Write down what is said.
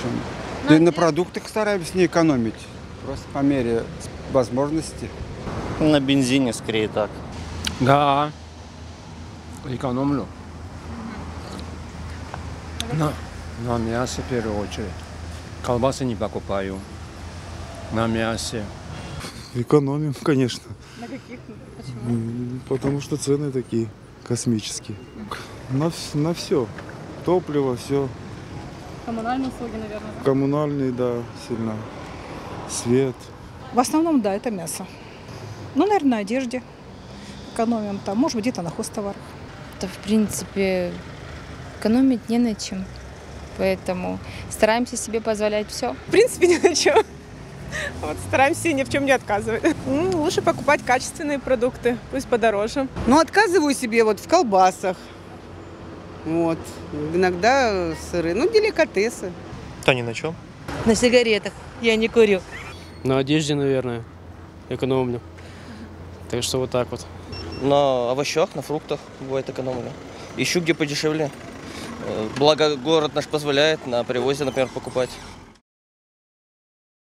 чем. Да и на продуктах стараемся не экономить. Просто по мере возможности. На бензине скорее так. Да, экономлю. На мясе в первую очередь. Колбасы не покупаю. На мясе. Экономим, конечно. На каких? Почему? Потому что цены такие космические. На все. Топливо, все. Коммунальные услуги, наверное. Коммунальные, да, сильно. Свет. В основном, да, это мясо. Ну, наверное, на одежде экономим там, может быть, где-то на хозтоварах. То, в принципе, экономить не на чем. Поэтому стараемся себе позволять все. В принципе, ни на чем. Вот, стараемся ни в чем не отказывать. Лучше покупать качественные продукты, пусть подороже. Ну, отказываю себе вот в колбасах. Вот. Иногда сыры. Ну, деликатесы. То ни на чем. На сигаретах. Я не курю. На одежде, наверное, экономлю. Так что вот так вот. На овощах, на фруктах бывает экономлю. Ищу где подешевле. Благо город наш позволяет на привозе, например, покупать.